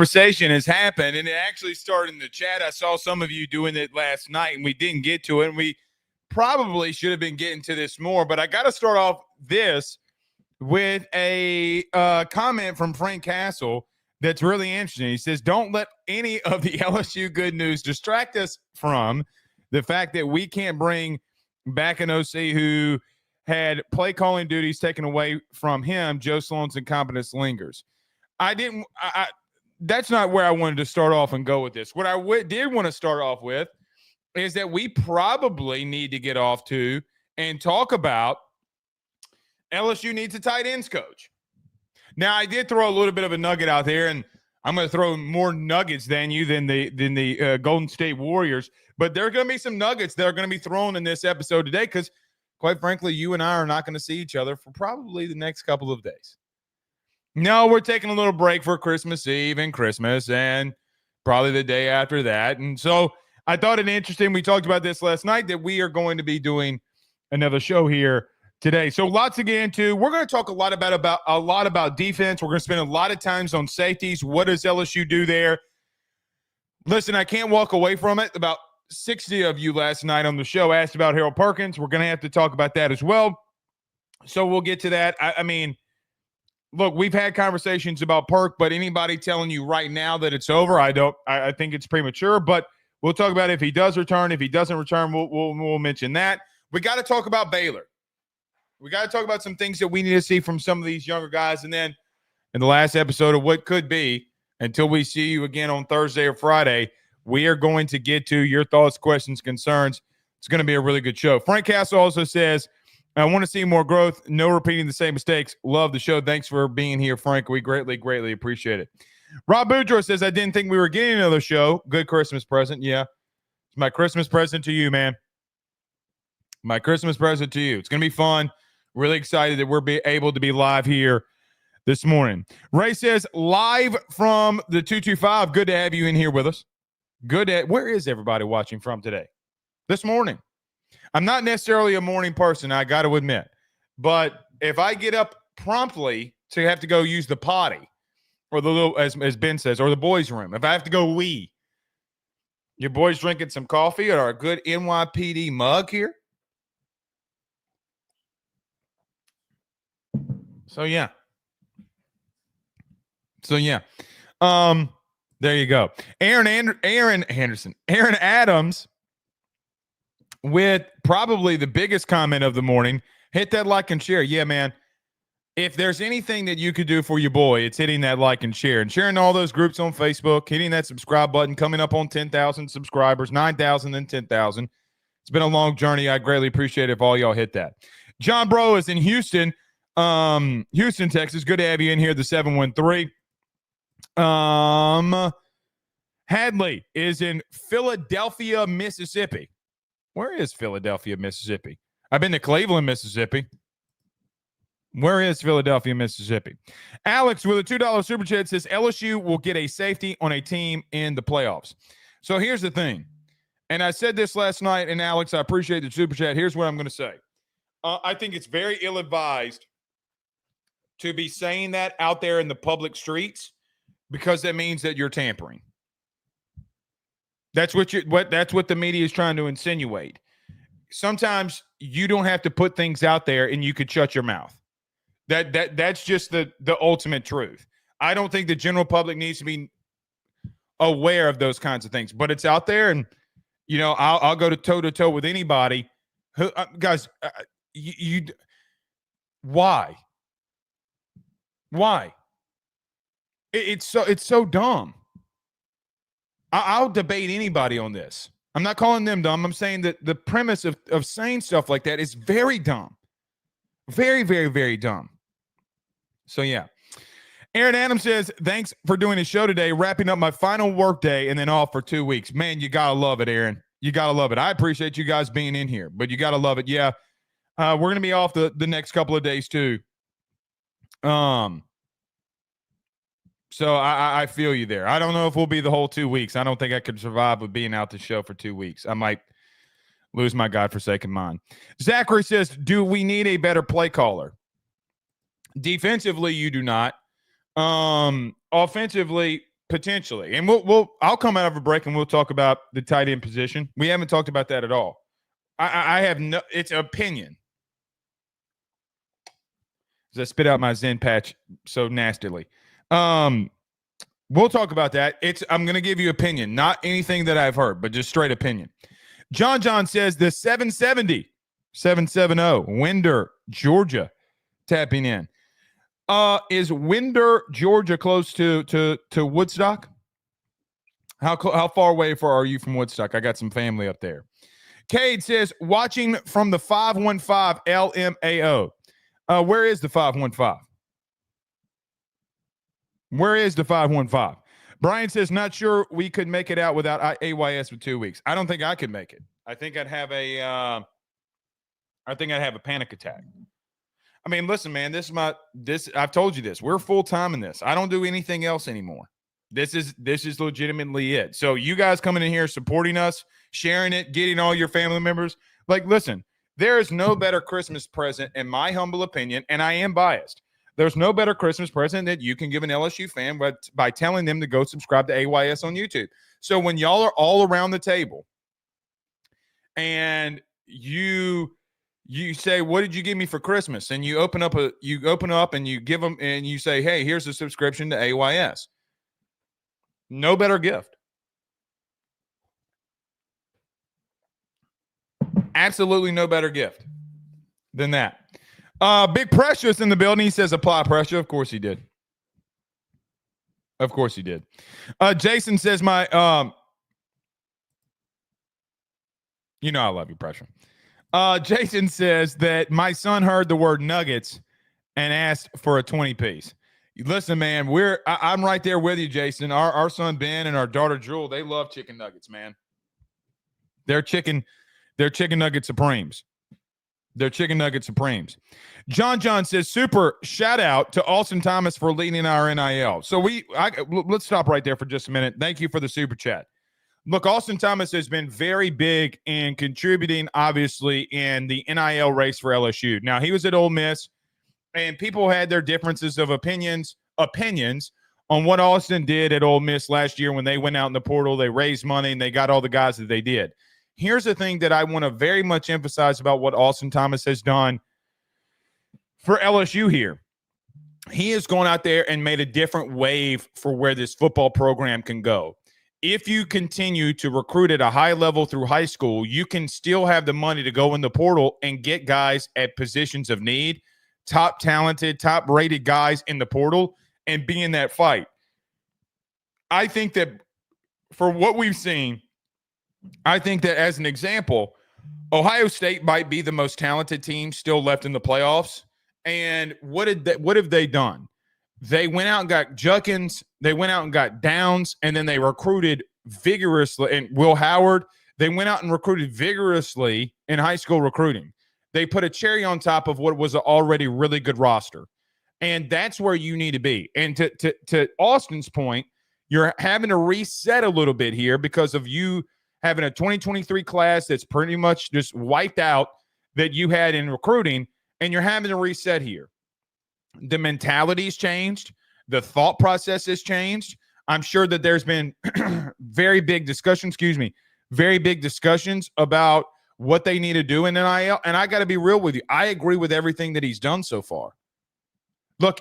conversation has happened, and it actually started in the chat. I saw some of you doing it last night, and we didn't get to it, and we probably should have been getting to this more, but I got to start off this with a comment from Frank Castle that's really interesting. He says, don't let any of the LSU good news distract us from the fact that we can't bring back an OC who had play calling duties taken away from him. Joe Sloan's incompetence lingers. That's not where I wanted to start off and go with this. What I did want to start off with is that we probably need to get off to and talk about LSU needs a tight ends coach. Now, I did throw a little bit of a nugget out there, and I'm going to throw more nuggets than the Golden State Warriors. But there are going to be some nuggets that are going to be thrown in this episode today because, quite frankly, you and I are not going to see each other for probably the next couple of days. No, we're taking a little break for Christmas Eve and Christmas and probably the day after that. And so I thought it interesting. We talked about this last night that we are going to be doing another show here today. So lots to get into. We're going to talk a lot about defense. We're going to spend a lot of times on safeties. What does LSU do there? Listen, I can't walk away from it. About 60 of you last night on the show asked about Harold Perkins. We're going to have to talk about that as well. So we'll get to that. I mean, look, we've had conversations about Perk, but anybody telling you right now that it's over, I think it's premature, but we'll talk about if he does return. If he doesn't return, we'll mention that. We got to talk about Baylor. We got to talk about some things that we need to see from some of these younger guys. And then in the last episode of what could be, until we see you again on Thursday or Friday, we are going to get to your thoughts, questions, concerns. It's going to be a really good show. Frank Castle also says, I want to see more growth. No repeating the same mistakes. Love the show. Thanks for being here, Frank. We greatly, greatly appreciate it. Rob Boudreaux says, I didn't think we were getting another show. Good Christmas present. Yeah. It's my Christmas present to you, man. My Christmas present to you. It's going to be fun. Really excited that we're able to be live here this morning. Ray says, live from the 225. Good to have you in here with us. Where is everybody watching from today? This morning. I'm not necessarily a morning person, I got to admit. But if I get up promptly to have to go use the potty, or the little, as Ben says, or the boys' room, if I have to go wee, your boys drinking some coffee or a good NYPD mug here? So yeah. There you go. Aaron Adams with probably the biggest comment of the morning. Hit that like and share. Yeah, man. If there's anything that you could do for your boy, it's hitting that like and share and sharing all those groups on Facebook, hitting that subscribe button, coming up on 10,000 subscribers, 9,000, then 10,000. It's been a long journey. I greatly appreciate it if all y'all hit that. John Bro is in Houston. Houston, Texas. Good to have you in here, the 713. Hadley is in Philadelphia, Mississippi. Where is Philadelphia, Mississippi? I've been to Cleveland, Mississippi. Where is Philadelphia, Mississippi? Alex with a $2 super chat says LSU will get a safety on a team in the playoffs. So here's the thing. And I said this last night, and Alex, I appreciate the super chat. Here's what I'm going to say. I think it's very ill-advised to be saying that out there in the public streets because that means that you're tampering. That's what the media is trying to insinuate. Sometimes you don't have to put things out there and you could shut your mouth. That's just the ultimate truth. I don't think the general public needs to be aware of those kinds of things, but it's out there, and you know I'll go toe to toe with anybody. Who guys, why? It's so dumb. I'll debate anybody on this. I'm not calling them dumb. I'm saying that the premise of saying stuff like that is very dumb. Very, very, very dumb. So, yeah. Aaron Adams says, thanks for doing the show today. Wrapping up my final work day and then off for 2 weeks. Man, you got to love it, Aaron. You got to love it. I appreciate you guys being in here, but you got to love it. Yeah. We're going to be off the next couple of days too. So I feel you there. I don't know if we'll be the whole 2 weeks. I don't think I could survive with being out the show for 2 weeks. I might lose my godforsaken mind. Zachary says, do we need a better play caller? Defensively, you do not. Offensively, Potentially. And I'll come out of a break and we'll talk about the tight end position. We haven't talked about that at all. I have no, it's opinion. As I spit out my Zen patch so nastily. We'll talk about that. I'm going to give you opinion, not anything that I've heard, but just straight opinion. John says the 770 Winder, Georgia, tapping in. Is Winder, Georgia, close to Woodstock? How far away are you from Woodstock? I got some family up there. Cade says watching from the 515 LMAO. Where is the 515? Where is the 515? Brian says, not sure we could make it out without AYS for 2 weeks. I don't think I could make it. I think I'd have a panic attack. I mean, listen, man, I've told you this. We're full time in this. I don't do anything else anymore. This is legitimately it. So you guys coming in here, supporting us, sharing it, getting all your family members. Like, listen, there is no better Christmas present, in my humble opinion, and I am biased. There's no better Christmas present that you can give an LSU fan by telling them to go subscribe to AYS on YouTube. So when y'all are all around the table and you say, what did you give me for Christmas? And you open up and you give them and you say, hey, here's a subscription to AYS. No better gift. Absolutely no better gift than that. Big Precious in the building. He says apply pressure. Of course he did. Of course he did. Jason says I love you, Pressure. Jason says that my son heard the word nuggets and asked for a 20-piece. Listen, man, I'm right there with you, Jason. Our son Ben and our daughter Jewel, they love chicken nuggets, man. They're chicken nugget supremes. They're chicken nugget supremes. John says, super shout out to Austin Thomas for leading our NIL. So let's stop right there for just a minute. Thank you for the super chat. Look, Austin Thomas has been very big in contributing, obviously, in the NIL race for LSU. Now, he was at Ole Miss, and people had their differences of opinions on what Austin did at Ole Miss last year when they went out in the portal, they raised money, and they got all the guys that they did. Here's the thing that I want to very much emphasize about what Austin Thomas has done for LSU here. He has gone out there and made a different wave for where this football program can go. If you continue to recruit at a high level through high school, you can still have the money to go in the portal and get guys at positions of need, top talented, top rated guys in the portal, and be in that fight. I think that for what we've seen, I think that as an example, Ohio State might be the most talented team still left in the playoffs. And what have they done? They went out and got Juckins, they went out and got Downs, and then they recruited vigorously. And Will Howard, they went out and recruited vigorously in high school recruiting. They put a cherry on top of what was an already really good roster. And that's where you need to be. And to Austin's point, you're having to reset a little bit here because of you having a 2023 class that's pretty much just wiped out that you had in recruiting, and you're having to reset here. The mentality's changed. The thought process has changed. I'm sure that there's been very big discussions about what they need to do in NIL. And I got to be real with you. I agree with everything that he's done so far. Look,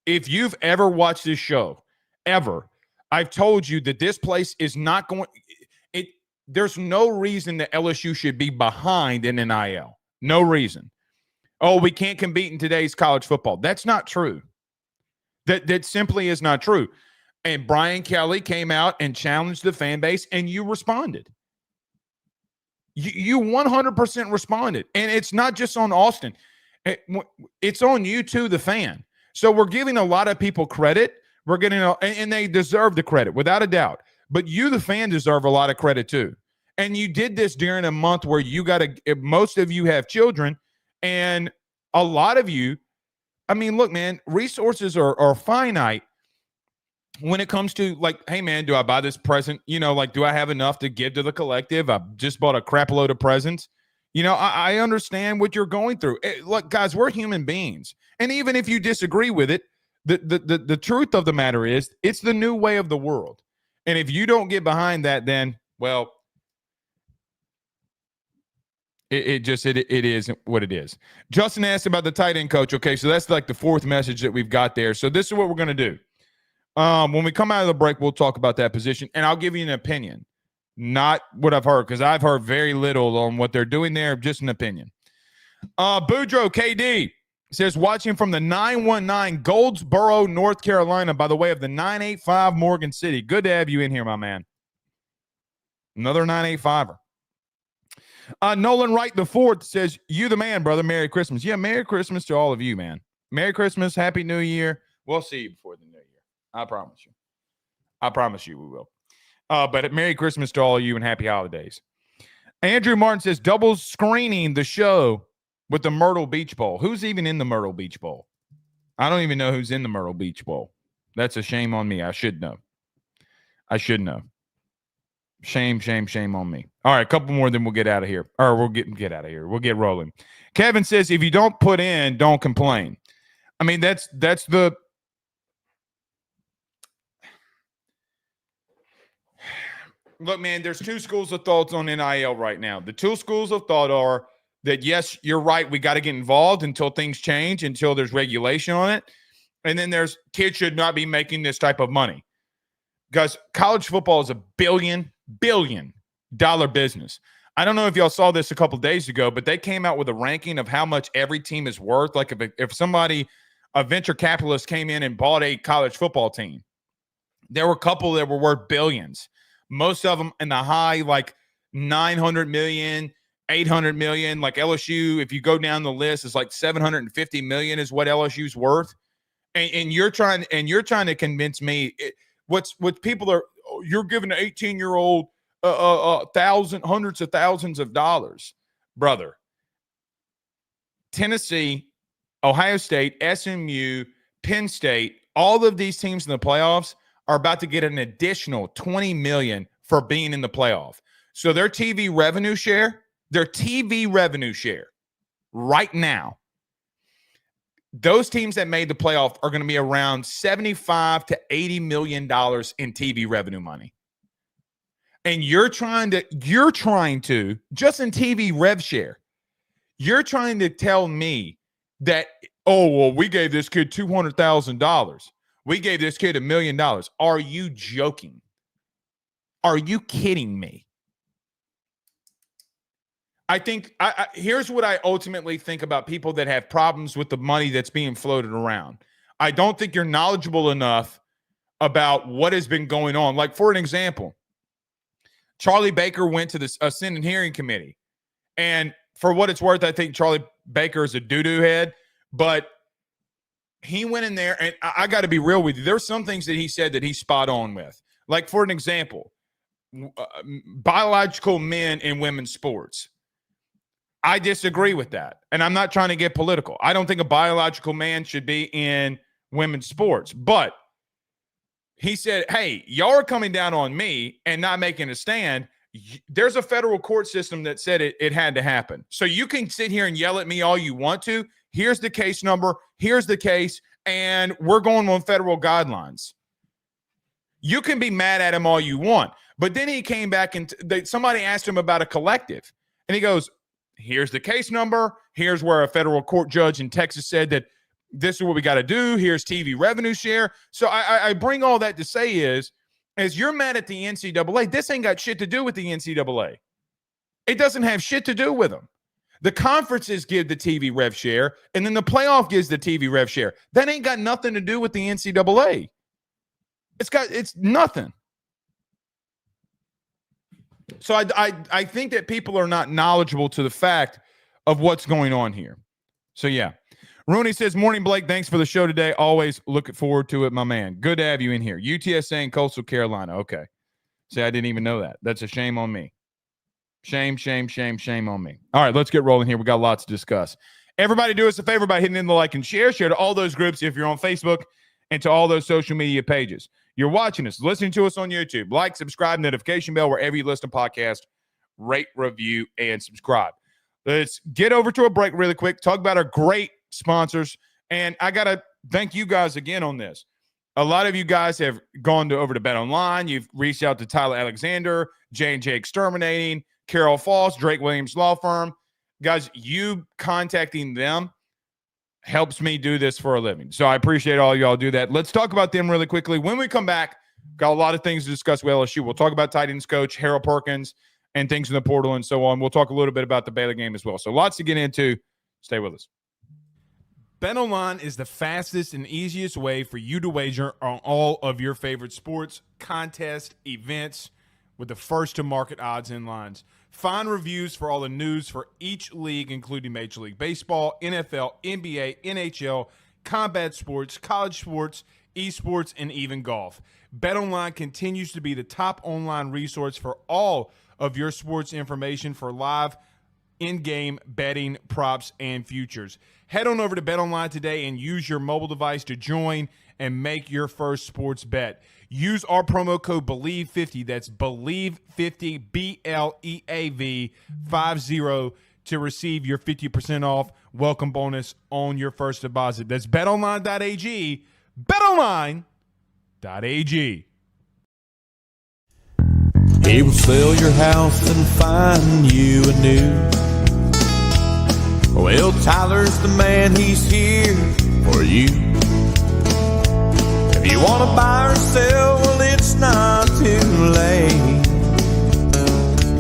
if you've ever watched this show, ever, I've told you that this place is not going – there's no reason that LSU should be behind in NIL. No reason. Oh, we can't compete in today's college football. That's not true. That simply is not true. And Brian Kelly came out and challenged the fan base, and you responded. You 100% responded. And it's not just on Austin. It's on you too, the fan. So we're giving a lot of people credit. We're getting, and they deserve the credit, without a doubt. But you, the fan, deserve a lot of credit too. And you did this during a month where most of you have children, and a lot of you, I mean, look, man, resources are finite when it comes to, like, hey, man, do I buy this present? Do I have enough to give to the collective? I just bought a crap load of presents. I understand what you're going through. Look, guys, we're human beings. And even if you disagree with it, the truth of the matter is it's the new way of the world. And if you don't get behind that, then, well, it is what it is. Justin asked about the tight end coach. Okay, so that's like the fourth message that we've got there. So this is what we're going to do. When we come out of the break, we'll talk about that position, and I'll give you an opinion, not what I've heard, because I've heard very little on what they're doing there, just an opinion. Boudreaux KD says, watching from the 919 Goldsboro, North Carolina, by the way of the 985 Morgan City. Good to have you in here, my man. Another 985er. Nolan Wright the fourth says, you the man, brother. Merry Christmas. Yeah, Merry Christmas to all of you, man. Merry Christmas. Happy New Year. We'll see you before the New Year. I promise you. I promise you we will. But Merry Christmas to all of you and happy holidays. Andrew Martin says, double screening the show with the Myrtle Beach Bowl. Who's even in the Myrtle Beach Bowl? I don't even know who's in the Myrtle Beach Bowl. That's a shame on me. I should know. Shame on me. All right, a couple more, then we'll get out of here. Or we'll get out of here. We'll get rolling. Kevin says, if you don't put in, don't complain. I mean, that's the look, man, there's two schools of thoughts on NIL right now. The two schools of thought are that, yes, you're right, we got to get involved until things change, until there's regulation on it. And then there's kids should not be making this type of money. Because college football is a billion dollar business. I don't know if y'all saw this a couple days ago, but they came out with a ranking of how much every team is worth. Like if somebody, a venture capitalist came in and bought a college football team, there were a couple that were worth billions. Most of them in the high, like 900 million, 800 million. Like LSU, if you go down the list, it's like 750 million is what LSU's worth. And you're trying to convince me what people are. You're giving an 18-year-old hundreds of thousands of dollars, brother. Tennessee, Ohio State, SMU, Penn State, all of these teams in the playoffs are about to get an additional $20 million for being in the playoff. So their TV revenue share right now, those teams that made the playoff are going to be around $75 to $80 million in TV revenue money. And you're trying to just in TV rev share, you're trying to tell me that, oh, well, we gave this kid $200,000. We gave this kid $1 million. Are you joking? Are you kidding me? I think here's what I ultimately think about people that have problems with the money that's being floated around. I don't think you're knowledgeable enough about what has been going on. Like, for an example, Charlie Baker went to the Senate hearing committee. And for what it's worth, I think Charlie Baker is a doo-doo head. But he went in there, and I got to be real with you. There's some things that he said that he's spot on with. Like, for an example, biological men in women's sports. I disagree with that. And I'm not trying to get political. I don't think a biological man should be in women's sports. But he said, hey, y'all are coming down on me and not making a stand. There's a federal court system that said it had to happen. So you can sit here and yell at me all you want to. Here's the case number. Here's the case. And we're going on federal guidelines. You can be mad at him all you want. But then he came back and somebody asked him about a collective. And he goes, here's the case number. Here's where a federal court judge in Texas said that this is what we got to do. Here's TV revenue share. So I bring all that to say is, as you're mad at the NCAA, this ain't got shit to do with the NCAA. It doesn't have shit to do with them. The conferences give the TV rev share, and then the playoff gives the TV rev share. That ain't got nothing to do with the NCAA. It's nothing. So I think that people are not knowledgeable to the fact of what's going on here. So, yeah. Rooney says, morning, Blake. Thanks for the show today. Always looking forward to it, my man. Good to have you in here. UTSA and Coastal Carolina. Okay. See, I didn't even know that. That's a shame on me. Shame on me. All right, let's get rolling here. We got lots to discuss. Everybody do us a favor by hitting in the like and share. Share to all those groups if you're on Facebook and to all those social media pages. You're watching us, listening to us on YouTube. Like, subscribe, notification bell wherever you listen to podcasts. Rate, review, and subscribe. Let's get over to a break really quick. Talk about our great sponsors. And I got to thank you guys again on this. A lot of you guys have gone over to Bet Online. You've reached out to Tyler Alexander, J&J Exterminating, Carol Foss, Drake Williams Law Firm. Guys, you contacting them helps me do this for a living. So I appreciate all y'all do that. Let's talk about them really quickly. When we come back, got a lot of things to discuss with LSU. We'll talk about tight ends coach Harold Perkins and things in the portal and so on. We'll talk a little bit about the Baylor game as well. So lots to get into. Stay with us. BetOnline is the fastest and easiest way for you to wager on all of your favorite sports, contests, events with the first-to-market odds and lines. Find reviews for all the news for each league, including Major League Baseball, NFL, NBA, NHL, combat sports, college sports, esports, and even golf. BetOnline continues to be the top online resource for all of your sports information for live in-game betting, props, and futures. Head on over to BetOnline today and use your mobile device to join and make your first sports bet. Use our promo code BELIEVE50, that's BELIEVE50, BLEAV 50, to receive your 50% off welcome bonus on your first deposit. That's betonline.ag, betonline.ag. He will sell your house and find you a new. Well, Tyler's the man, he's here for you. If you want to buy or sell, well, it's not too late.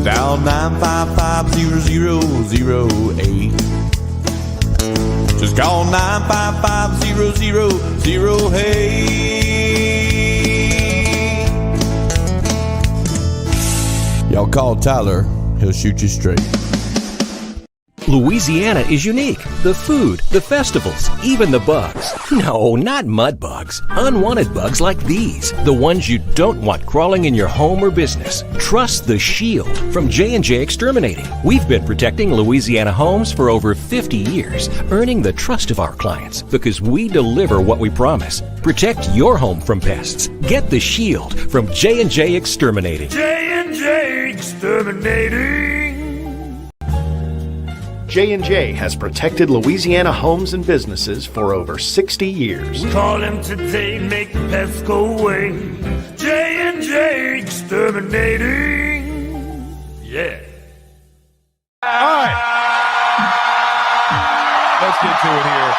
Dial 955-0008. Just call 955-0008. Y'all call Tyler, he'll shoot you straight. Louisiana is unique. The food, the festivals, even the bugs. No, not mud bugs. Unwanted bugs like these. The ones you don't want crawling in your home or business. Trust the Shield from J&J Exterminating. We've been protecting Louisiana homes for over 50 years, earning the trust of our clients because we deliver what we promise. Protect your home from pests. Get the Shield from J&J Exterminating. J&J Exterminating. J&J has protected Louisiana homes and businesses for over 60 years. Call him today, make the pests go away. J&J Exterminating. Yeah. All right. Let's get to it here.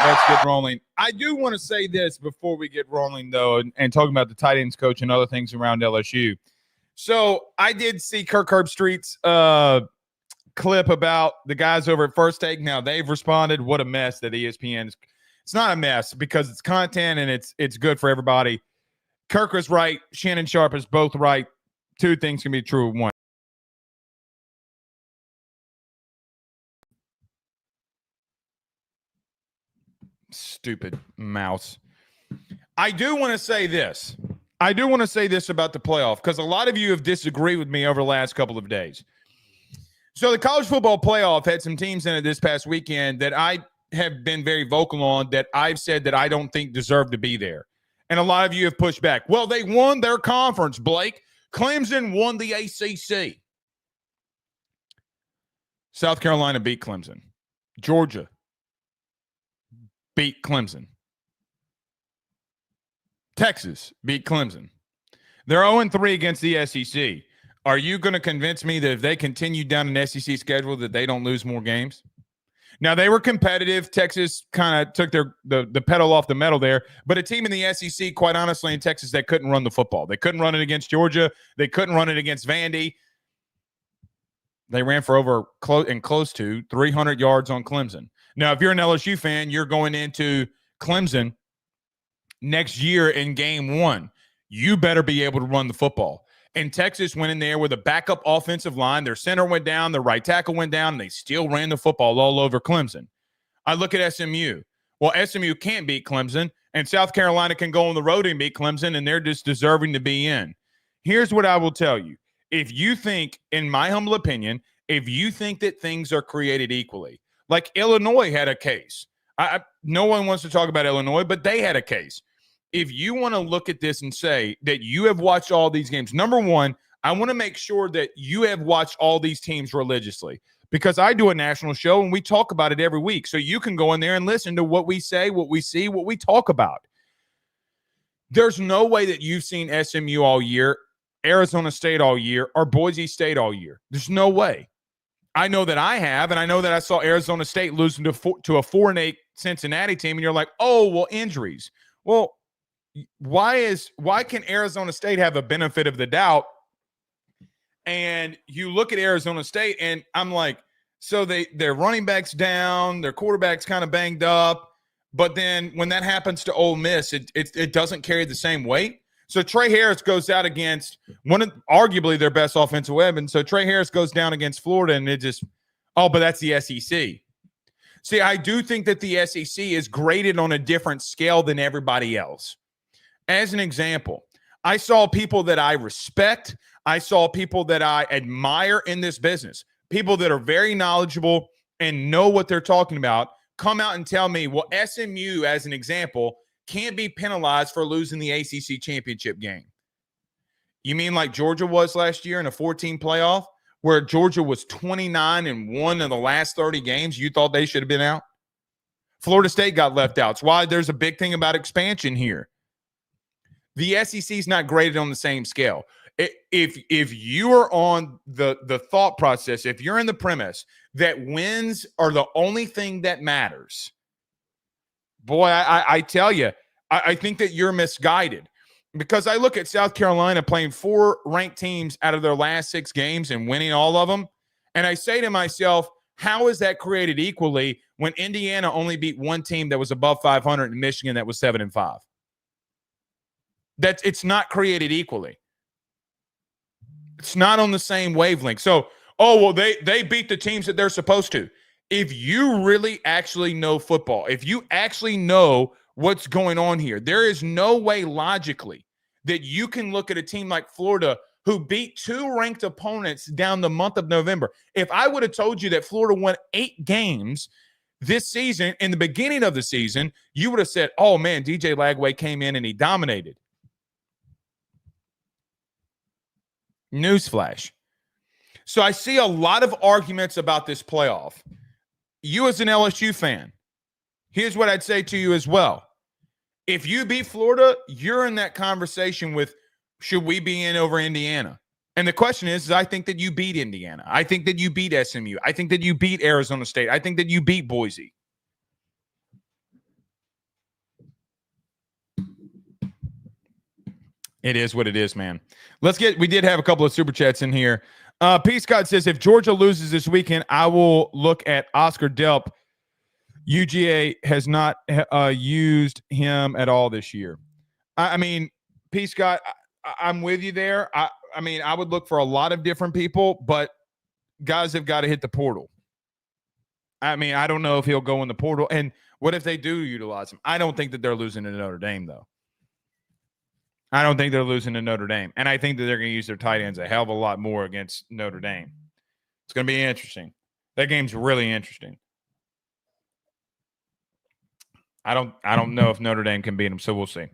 Let's get rolling. I do want to say this before we get rolling, though, and talking about the tight ends coach and other things around LSU. So I did see Kirk Herbstreit's clip about the guys over at First Take. Now they've responded. What a mess that ESPN is. It's not a mess because it's content and it's good for everybody. Kirk was right. Shannon Sharp is both right. Two things can be true. One. Stupid mouse. I do want to say this. I do want to say this about the playoff because a lot of you have disagreed with me over the last couple of days. So the college football playoff had some teams in it this past weekend that I have been very vocal on that I've said that I don't think deserve to be there. And a lot of you have pushed back. Well, they won their conference, Blake. Clemson won the ACC. South Carolina beat Clemson. Georgia beat Clemson. Texas beat Clemson. They're 0-3 against the SEC. Are you going to convince me that if they continue down an SEC schedule that they don't lose more games? Now, they were competitive. Texas kind of took the pedal off the metal there. But a team in the SEC, quite honestly, in Texas, they couldn't run the football. They couldn't run it against Georgia. They couldn't run it against Vandy. They ran for close to 300 yards on Clemson. Now, if you're an LSU fan, you're going into Clemson next year in game one. You better be able to run the football. And Texas went in there with a backup offensive line. Their center went down. Their right tackle went down. And they still ran the football all over Clemson. I look at SMU. Well, SMU can't beat Clemson. And South Carolina can go on the road and beat Clemson. And they're just deserving to be in. Here's what I will tell you. If you think, in my humble opinion, if you think that things are created equally, like Illinois had a case. No one wants to talk about Illinois, but they had a case. If you want to look at this and say that you have watched all these games, number one, I want to make sure that you have watched all these teams religiously because I do a national show and we talk about it every week. So you can go in there and listen to what we say, what we see, what we talk about. There's no way that you've seen SMU all year, Arizona State all year, or Boise State all year. There's no way. I know that I have, and I know that I saw Arizona State losing to a 4-8 Cincinnati team, and you're like, oh, well, injuries. Well, why can Arizona State have a benefit of the doubt? And you look at Arizona State, and I'm like, so their running backs down, their quarterback's kind of banged up. But then when that happens to Ole Miss, it doesn't carry the same weight. So Trey Harris goes out against arguably their best offensive weapon. So Trey Harris goes down against Florida, and it just, but that's the SEC. See, I do think that the SEC is graded on a different scale than everybody else. As an example, I saw people that I respect. I saw people that I admire in this business, people that are very knowledgeable and know what they're talking about, come out and tell me, well, SMU, as an example, can't be penalized for losing the ACC championship game. You mean like Georgia was last year in a 14 playoff, where Georgia was 29-1 in the last 30 games? You thought they should have been out? Florida State got left out. It's why there's a big thing about expansion here. The SEC is not graded on the same scale. If you are on the thought process, if you're in the premise that wins are the only thing that matters, boy, I tell you, I think that you're misguided, because I look at South Carolina playing 4 ranked teams out of their last 6 games and winning all of them, and I say to myself, how is that created equally when Indiana only beat one team that was above 500 and Michigan that was 7-5? It's not created equally. It's not on the same wavelength. So, they beat the teams that they're supposed to. If you really actually know football, if you actually know what's going on here, there is no way logically that you can look at a team like Florida who beat 2 ranked opponents down the month of November. If I would have told you that Florida won 8 games this season, in the beginning of the season, you would have said, oh, man, DJ Lagway came in and he dominated. Newsflash. So I see a lot of arguments about this playoff. You as an LSU fan, here's what I'd say to you as well. If you beat Florida, you're in that conversation with, should we be in over Indiana? And the question is I think that you beat Indiana. I think that you beat SMU. I think that you beat Arizona State. I think that you beat Boise. It is what it is, man. We did have a couple of super chats in here. P. Scott says, if Georgia loses this weekend, I will look at Oscar Delp. UGA has not used him at all this year. I mean, P. Scott, I'm with you there. I mean, I would look for a lot of different people, but guys have got to hit the portal. I mean, I don't know if he'll go in the portal. And what if they do utilize him? I don't think that they're losing to Notre Dame, though. I don't think they're losing to Notre Dame. And I think that they're going to use their tight ends a hell of a lot more against Notre Dame. It's going to be interesting. That game's really interesting. I don't know if Notre Dame can beat them, so we'll see.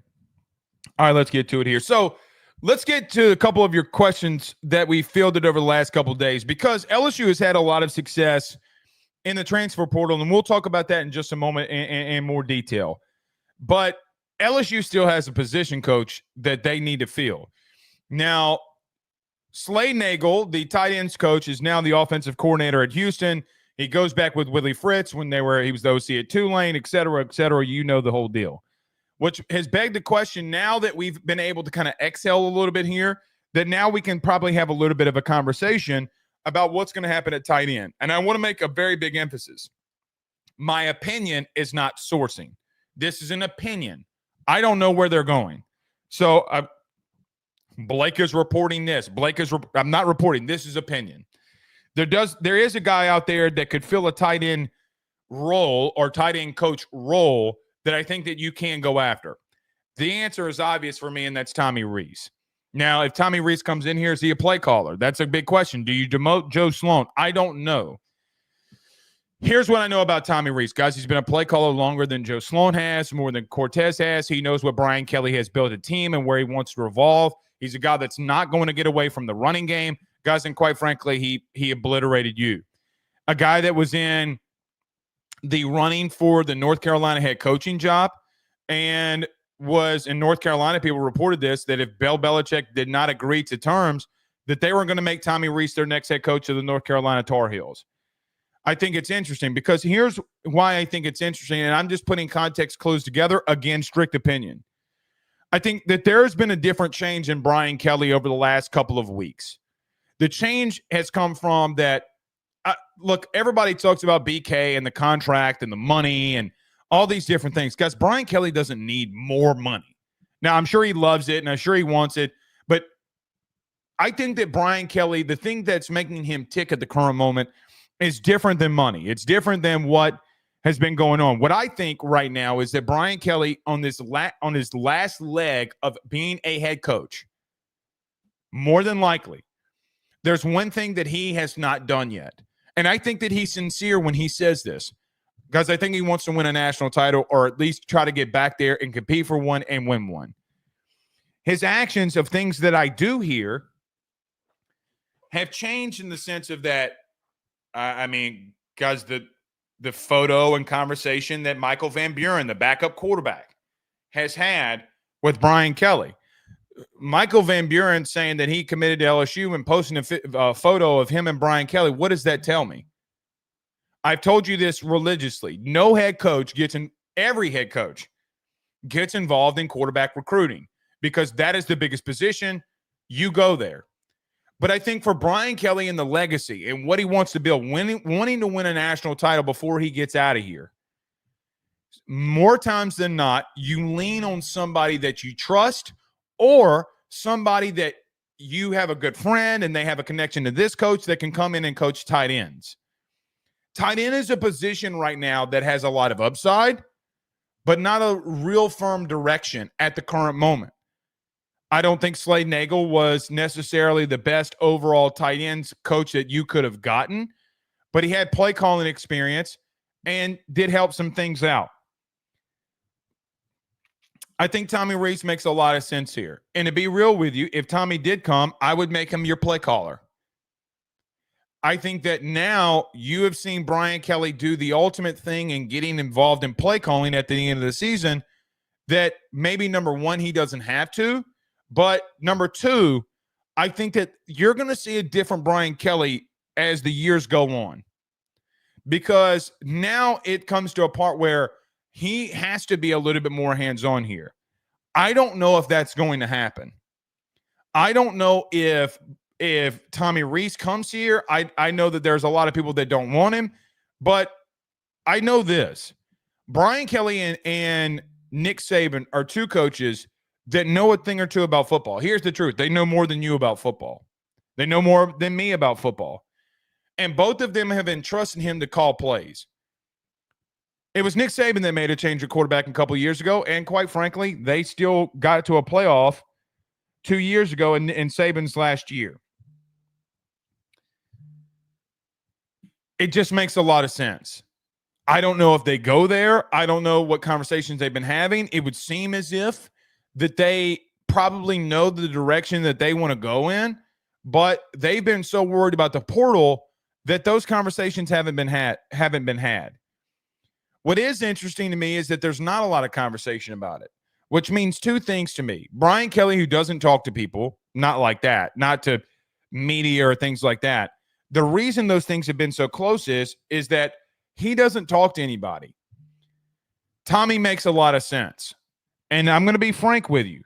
All right, let's get to it here. So let's get to a couple of your questions that we fielded over the last couple of days, because LSU has had a lot of success in the transfer portal, and we'll talk about that in just a moment in more detail. But LSU still has a position coach that they need to fill. Now, Slade Nagel, the tight ends coach, is now the offensive coordinator at Houston. He goes back with Willie Fritz when he was the OC at Tulane, et cetera, et cetera. You know the whole deal, which has begged the question, now that we've been able to kind of exhale a little bit here, that now we can probably have a little bit of a conversation about what's going to happen at tight end. And I want to make a very big emphasis. My opinion is not sourcing. This is an opinion. I don't know where they're going. So Blake is reporting this. I'm not reporting. This is opinion. There is a guy out there that could fill a tight end role or tight end coach role that I think that you can go after. The answer is obvious for me, and that's Tommy Rees. Now, if Tommy Rees comes in here, is he a play caller? That's a big question. Do you demote Joe Sloan? I don't know. Here's what I know about Tommy Rees, guys. He's been a play caller longer than Joe Sloan has, more than Cortez has. He knows what Brian Kelly has built a team and where he wants to revolve. He's a guy that's not going to get away from the running game. Guys, and quite frankly, he obliterated you. a guy that was in the running for the North Carolina head coaching job and was in North Carolina. People reported this, that if Bill Belichick did not agree to terms, that they were going to make Tommy Rees their next head coach of the North Carolina Tar Heels. I think it's interesting because here's why I think it's interesting, and I'm just putting context clues together. Again, strict opinion. I think that there has been a different change in Brian Kelly over the last couple of weeks. The change has come from that, look, everybody talks about BK and the contract and the money and all these different things. Guys, Brian Kelly doesn't need more money. Now, I'm sure he loves it, and I'm sure he wants it, but I think that Brian Kelly, the thing that's making him tick at the current moment is different than money. It's different than what has been going on. What I think right now is that Brian Kelly on his last leg of being a head coach, more than likely, there's one thing that he has not done yet. And I think that he's sincere when he says this, because I think he wants to win a national title or at least try to get back there and compete for one and win one. His actions of things that I do hear have changed in the sense of that, guys, the photo and conversation that Michael Van Buren, the backup quarterback, has had with Brian Kelly. Michael Van Buren saying that he committed to LSU and posting a photo of him and Brian Kelly. What does that tell me? I've told you this religiously. No head coach every head coach gets involved in quarterback recruiting because that is the biggest position. You go there. But I think for Brian Kelly and the legacy and what he wants to build, wanting to win a national title before he gets out of here, more times than not, you lean on somebody that you trust or somebody that you have a good friend and they have a connection to this coach that can come in and coach tight ends. Tight end is a position right now that has a lot of upside, but not a real firm direction at the current moment. I don't think Slade Nagel was necessarily the best overall tight ends coach that you could have gotten, but he had play calling experience and did help some things out. I think Tommy Rees makes a lot of sense here. And to be real with you, if Tommy did come, I would make him your play caller. I think that now you have seen Brian Kelly do the ultimate thing in getting involved in play calling at the end of the season that maybe, number one, he doesn't have to. But number two, I think that you're going to see a different Brian Kelly as the years go on. Because now it comes to a part where he has to be a little bit more hands-on here. I don't know if that's going to happen. I don't know if Tommy Rees comes here. I know that there's a lot of people that don't want him, but I know this. Brian Kelly and Nick Saban are two coaches that know a thing or two about football. Here's the truth. They know more than you about football. They know more than me about football. And both of them have entrusted him to call plays. It was Nick Saban that made a change at quarterback a couple of years ago, and quite frankly, they still got it to a playoff 2 years ago in Saban's last year. It just makes a lot of sense. I don't know if they go there. I don't know what conversations they've been having. It would seem as if that they probably know the direction that they want to go in, but they've been so worried about the portal that those conversations haven't been had. What is interesting to me is that there's not a lot of conversation about it, which means two things to me. Brian Kelly, who doesn't talk to people, not like that, not to media or things like that. The reason those things have been so close is that he doesn't talk to anybody. Tommy makes a lot of sense. And I'm going to be frank with you.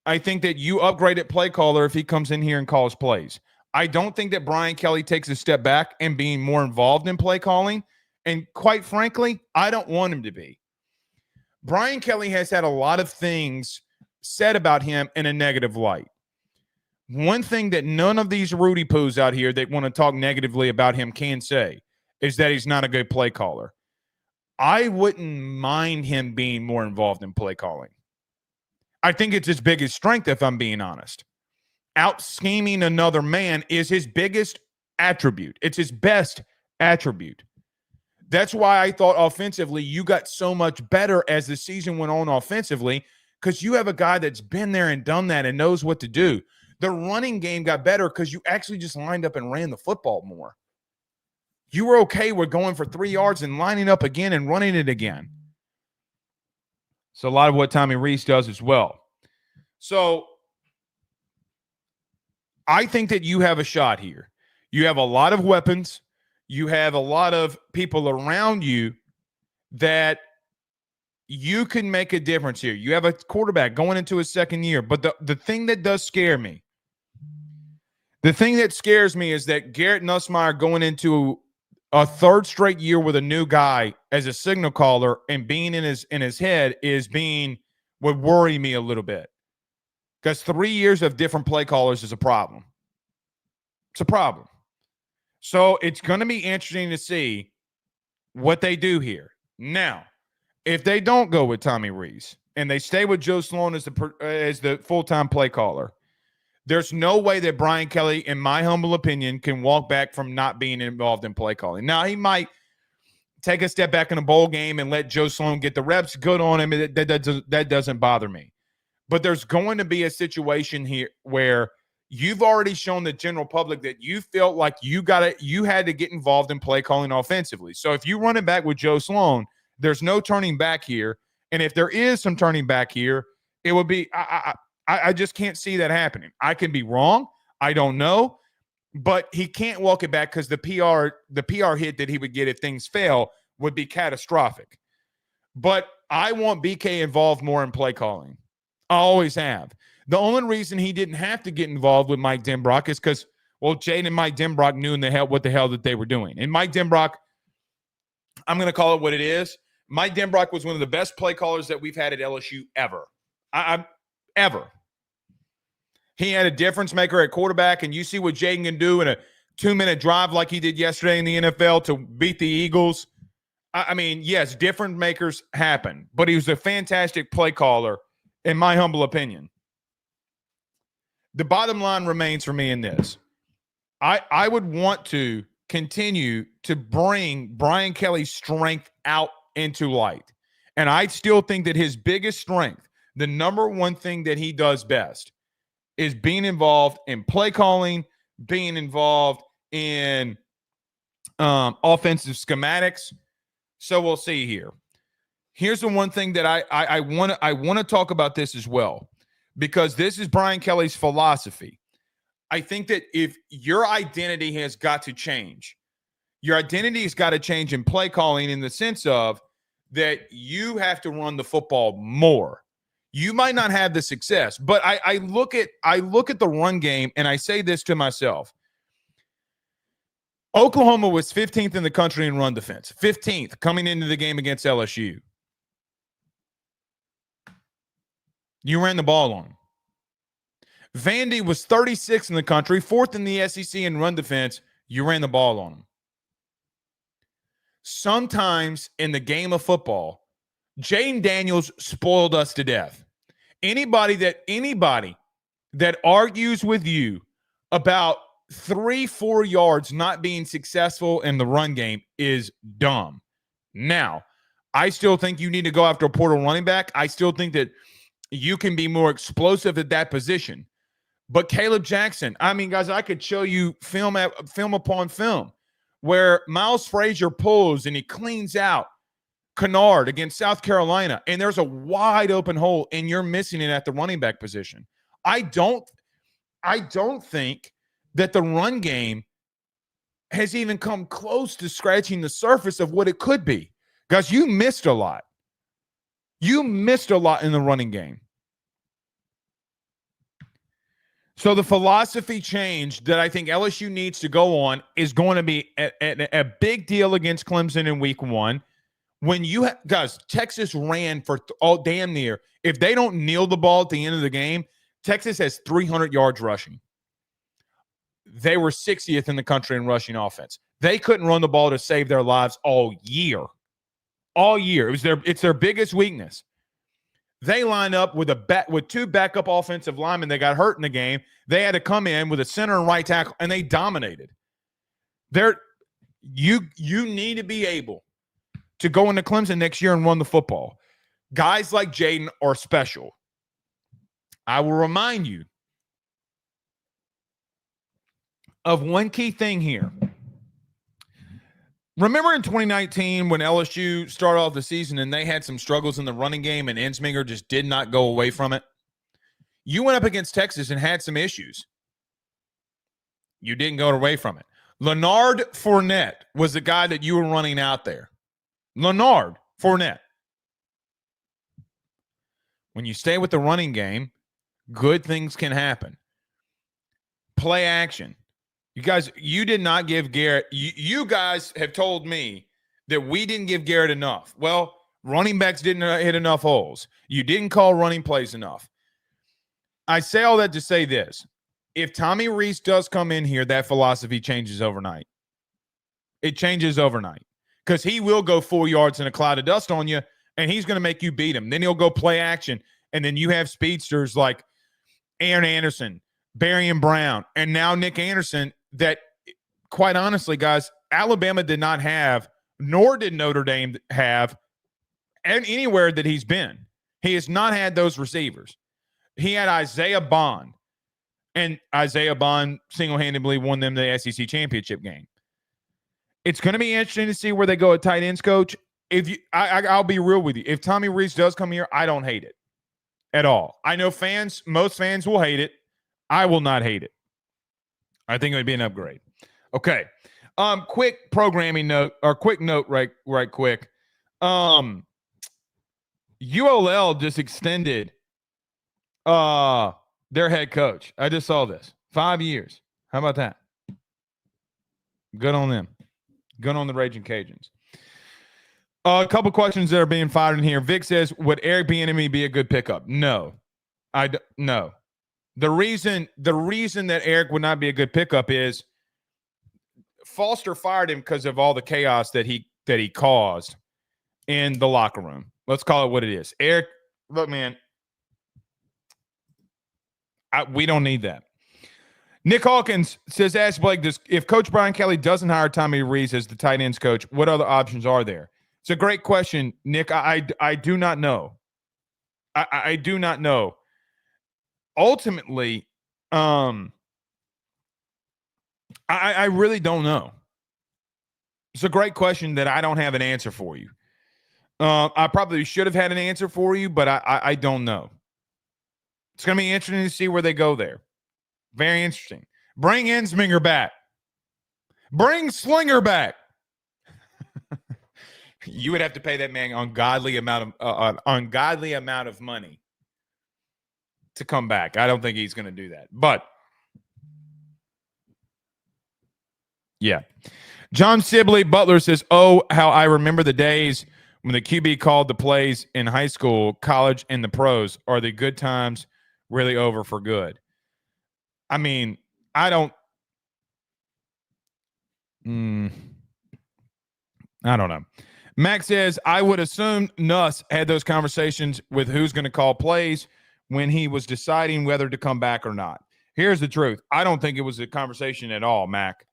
I think that you upgrade at play caller if he comes in here and calls plays. I don't think that Brian Kelly takes a step back and being more involved in play calling. And quite frankly, I don't want him to be. Brian Kelly has had a lot of things said about him in a negative light. One thing that none of these Rudy Poos out here that want to talk negatively about him can say is that he's not a good play caller. I wouldn't mind him being more involved in play calling. I think it's his biggest strength, if I'm being honest. Out scheming another man is his biggest attribute. It's his best attribute. That's why I thought offensively you got so much better as the season went on offensively, because you have a guy that's been there and done that and knows what to do. The running game got better because you actually just lined up and ran the football more. You were okay with going for 3 yards and lining up again and running it again. So a lot of what Tommy Rees does as well. So I think that you have a shot here. You have a lot of weapons. You have a lot of people around you that you can make a difference here. You have a quarterback going into his second year. But the thing that does scare me, the thing that scares me is that Garrett Nussmeier going into a third straight year with a new guy as a signal caller and being in his head would worry me a little bit. Because 3 years of different play callers is a problem. It's a problem. So it's going to be interesting to see what they do here. Now, if they don't go with Tommy Rees and they stay with Joe Sloan as the full-time play caller, there's no way that Brian Kelly, in my humble opinion, can walk back from not being involved in play calling. Now, he might take a step back in a bowl game and let Joe Sloan get the reps. Good on him. That doesn't bother me. But there's going to be a situation here where you've already shown the general public that you felt like you had to get involved in play calling offensively. So if you run it back with Joe Sloan, there's no turning back here. And if there is some turning back here, it would be I just can't see that happening. I can be wrong. I don't know. But he can't walk it back because the PR hit that he would get if things fail would be catastrophic. But I want BK involved more in play calling. I always have. The only reason he didn't have to get involved with Mike Denbrock is because, well, Jade and Mike Denbrock knew what the hell that they were doing. And Mike Denbrock, I'm going to call it what it is. Mike Denbrock was one of the best play callers that we've had at LSU ever. Ever. He had a difference maker at quarterback, and you see what Jaden can do in a 2-minute drive like he did yesterday in the NFL to beat the Eagles. I mean, yes, difference makers happen, but he was a fantastic play caller, in my humble opinion. The bottom line remains for me in this. I would want to continue to bring Brian Kelly's strength out into light. And I still think that his biggest strength, the number one thing that he does best, is being involved in play calling, being involved in offensive schematics. So we'll see here. Here's the one thing that I want to talk about this as well, because this is Brian Kelly's philosophy. I think that if your identity has got to change, your identity has got to change in play calling in the sense of that you have to run the football more. You might not have the success, but I look at the run game and I say this to myself. Oklahoma was 15th in the country in run defense, 15th coming into the game against LSU. You ran the ball on them. Vandy was 36th in the country, 4th in the SEC in run defense. You ran the ball on them. Sometimes in the game of football, Jaden Daniels spoiled us to death. Anybody that argues with you about 3-4 yards not being successful in the run game is dumb. Now, I still think you need to go after a portal running back. I still think that you can be more explosive at that position. But Caleb Jackson, I mean, guys, I could show you film upon film where Miles Frazier pulls and he cleans out Kennard against South Carolina, and there's a wide open hole, and you're missing it at the running back position. I don't think that the run game has even come close to scratching the surface of what it could be. Guys, you missed a lot. You missed a lot in the running game. So the philosophy change that I think LSU needs to go on is going to be a big deal against Clemson in week 1. When you guys, Texas ran for damn near. If they don't kneel the ball at the end of the game, Texas has 300 yards rushing. They were 60th in the country in rushing offense. They couldn't run the ball to save their lives all year. All year. It's their biggest weakness. They lined up with two backup offensive linemen that got hurt in the game. They had to come in with a center and right tackle, and they dominated. You need to be able to go into Clemson next year and run the football. Guys like Jaden are special. I will remind you of one key thing here. Remember in 2019 when LSU started off the season and they had some struggles in the running game and Ensminger just did not go away from it? You went up against Texas and had some issues. You didn't go away from it. Leonard Fournette was the guy that you were running out there. Leonard Fournette. When you stay with the running game, good things can happen. Play action. You guys, you did not give Garrett. You guys have told me that we didn't give Garrett enough. Well, running backs didn't hit enough holes. You didn't call running plays enough. I say all that to say this. If Tommy Rees does come in here, that philosophy changes overnight. It changes overnight because he will go 4 yards in a cloud of dust on you, and he's going to make you beat him. Then he'll go play action, and then you have speedsters like Aaron Anderson, Barian Brown, and now Nick Anderson that, quite honestly, guys, Alabama did not have, nor did Notre Dame have, and anywhere that he's been. He has not had those receivers. He had Isaiah Bond, and Isaiah Bond single-handedly won them the SEC championship game. It's going to be interesting to see where they go at tight ends, Coach. I'll be real with you. If Tommy Rees does come here, I don't hate it at all. I know most fans will hate it. I will not hate it. I think it would be an upgrade. Okay. Quick programming note, or quick note right quick. ULL just extended their head coach. I just saw this. 5 years. How about that? Good on them. Good on the Raging Cajuns. A couple questions that are being fired in here. Vic says, would Eric Bieniemy be a good pickup? No. No. The reason that Eric would not be a good pickup is Foster fired him because of all the chaos that he caused in the locker room. Let's call it what it is. Eric, look, man, we don't need that. Nick Hawkins says, ask Blake, if Coach Brian Kelly doesn't hire Tommy Rees as the tight ends coach, what other options are there? It's a great question, Nick. I do not know. I do not know. Ultimately, I really don't know. It's a great question that I don't have an answer for you. I probably should have had an answer for you, but I don't know. It's going to be interesting to see where they go there. Very interesting. Bring Ensminger back. Bring Slinger back. You would have to pay that man an ungodly amount of money to come back. I don't think he's going to do that. But yeah. John Sibley Butler says, oh, how I remember the days when the QB called the plays in high school, college, and the pros. Are the good times really over for good? I mean, I don't know. Max says, I would assume Nuss had those conversations with who's going to call plays when he was deciding whether to come back or not. Here's the truth. I don't think it was a conversation at all, Mac.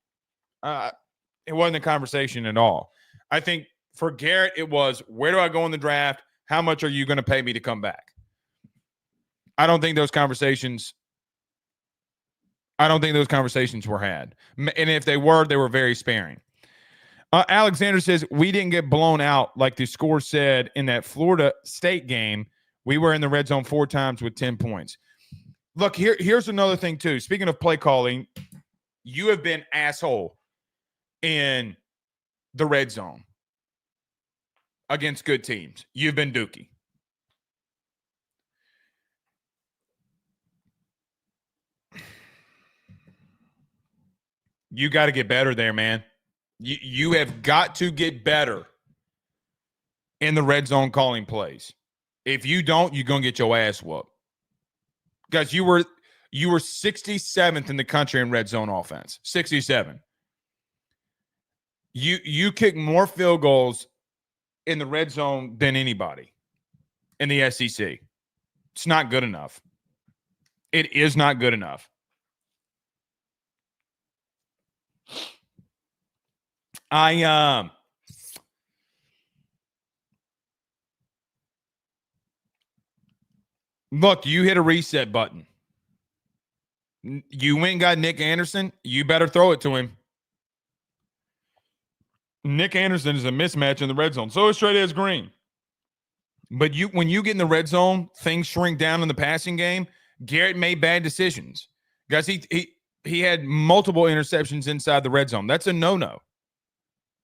It wasn't a conversation at all. I think for Garrett, it was, where do I go in the draft? How much are you going to pay me to come back? I don't think those conversations were had. And if they were very sparing. Alexander says, we didn't get blown out like the score said in that Florida State game. We were in the red zone 4 times with 10 points. Look, here's another thing, too. Speaking of play calling, you have been asshole in the red zone against good teams. You've been dookie. You got to get better there, man. You have got to get better in the red zone calling plays. If you don't, you're going to get your ass whooped. Guys, you were 67th in the country in red zone offense. 67. You kick more field goals in the red zone than anybody in the SEC. It's not good enough. It is not good enough. Look, you hit a reset button. You went and got Nick Anderson. You better throw it to him. Nick Anderson is a mismatch in the red zone. So is Trey Green. But when you get in the red zone, things shrink down in the passing game. Garrett made bad decisions. Guys, he had multiple interceptions inside the red zone. That's a no-no.